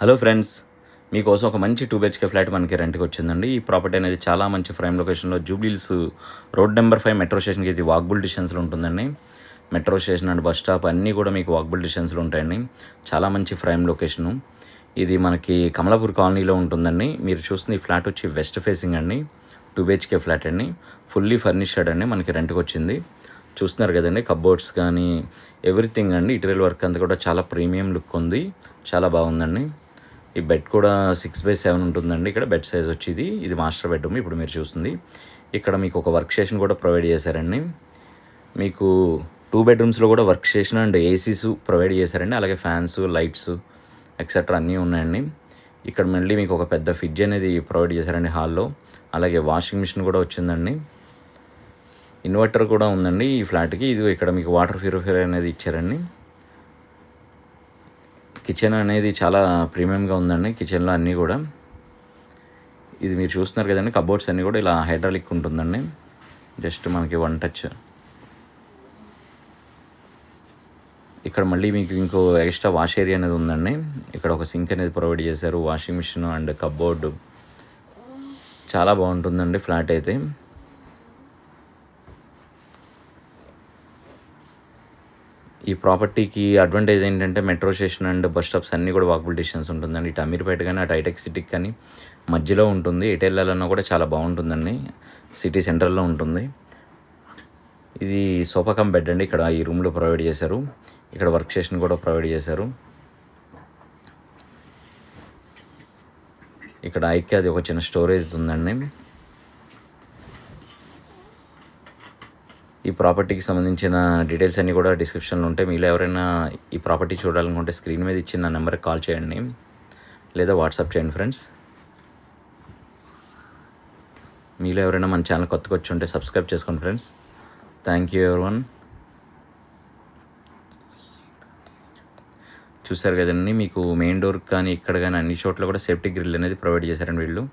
Hello friends, మీకోసం ఒక మంచి 2 BHK ఫ్లాట్ మనకి రెంట్కి వచ్చిందండి. ఈ ప్రాపర్టీ అనేది చాలా మంచి ప్రైమ్ లొకేషన్లో జూబ్లీహిల్స్ రోడ్ నెంబర్ 5 మెట్రో స్టేషన్కి ఇది వాకబుల్ డిస్టెన్స్లో ఉంటుందండి. Metro station and bus stop అన్నీ కూడా మీకు వాకబుల్ డిస్టెన్స్లో ఉంటాయండి. చాలా మంచి ప్రైమ్ లొకేషను. ఇది మనకి కమలాపూర్ కాలనీలో ఉంటుందండి. మీరు చూస్తున్న ఈ ఫ్లాట్ వచ్చి వెస్ట్ ఫేసింగ్ అండి. 2 BHK ఫ్లాట్ అండి. ఫుల్లీ ఫర్నిష్డ్ అండి. మనకి రెంట్కి వచ్చింది. చూస్తున్నారు కదండి, కబోర్డ్స్ కానీ ఎవ్రీథింగ్ అండి. ఇంటీరియర్ వర్క్ అంతా కూడా చాలా ప్రీమియం లుక్ ఉంది. చాలా బాగుందండి. ఈ బెడ్ కూడా 6/7 ఉంటుందండి. ఇక్కడ బెడ్ సైజ్ వచ్చి ఇది మాస్టర్ బెడ్రూమ్. ఇప్పుడు మీరు చూస్తుంది ఇక్కడ మీకు ఒక వర్క్ స్టేషన్ కూడా ప్రొవైడ్ చేశారండి. మీకు 2 బెడ్రూమ్స్లో కూడా work station and ACs provide చేశారండి. అలాగే ఫ్యాన్స్, లైట్స్ ఎక్సెట్రా అన్నీ ఉన్నాయండి. ఇక్కడ మళ్ళీ మీకు ఒక పెద్ద ఫ్రిడ్జ్ అనేది ప్రొవైడ్ చేశారండి హాల్లో. అలాగే వాషింగ్ మిషన్ కూడా వచ్చిందండి. ఇన్వర్టర్ కూడా ఉందండి ఈ ఫ్లాట్కి. ఇది ఇక్కడ మీకు వాటర్ ప్యూరిఫైయర్ అనేది ఇచ్చారండి. కిచెన్ అనేది చాలా ప్రీమియంగా ఉందండి. కిచెన్లో అన్నీ కూడా ఇది మీరు చూస్తున్నారు కదండి, కబోర్డ్స్ అన్నీ కూడా ఇలా హైడ్రాలిక్ ఉంటుందండి. జస్ట్ మనకి 1 టచ్. ఇక్కడ మళ్ళీ మీకు ఇంకో ఎక్స్ట్రా వాష్ ఏరియా అనేది ఉందండి. ఇక్కడ ఒక సింక్ అనేది ప్రొవైడ్ చేశారు. వాషింగ్ మిషన్ అండ్ కబోర్డు చాలా బాగుంటుందండి ఫ్లాట్ అయితే. ఈ ప్రాపర్టీకి అడ్వాంటేజ్ ఏంటంటే metro station and bus stops అన్నీ కూడా వాకబుల్ డిస్టెన్స్ ఉంటుందండి. ఇటు అమీర్పేట కానీ అటు హైటెక్ సిటీకి కానీ మధ్యలో ఉంటుంది. ఎటు వెళ్ళాలన్నా కూడా చాలా బాగుంటుందండి. సిటీ సెంటర్లో ఉంటుంది. ఇది సోఫా కమ్ బెడ్ అండి. ఇక్కడ ఈ రూమ్లో ప్రొవైడ్ చేశారు. ఇక్కడ వర్క్ స్టేషన్ కూడా ప్రొవైడ్ చేశారు. ఇక్కడ అది ఒక చిన్న స్టోరేజ్ ఉందండి. ఈ ప్రాపర్టీకి సంబంధించిన డీటెయిల్స్ అన్నీ కూడా డిస్క్రిప్షన్లో ఉంటాయి. మీలో ఎవరైనా ఈ ప్రాపర్టీ చూడాలనుకుంటే స్క్రీన్ మీద ఇచ్చిన నా నెంబర్కి కాల్ చేయండి లేదా వాట్సాప్ చేయండి ఫ్రెండ్స్. మీలో ఎవరైనా మన ఛానల్ కొత్తగా వచ్చి ఉంటే సబ్స్క్రైబ్ చేసుకోండి ఫ్రెండ్స్. Thank you everyone. చూసారు కదండి, మీకు మెయిన్ డోర్ కానీ ఇక్కడ కానీ అన్ని చోట్ల కూడా సేఫ్టీ గ్రిల్ అనేది ప్రొవైడ్ చేశారండి వీళ్ళు.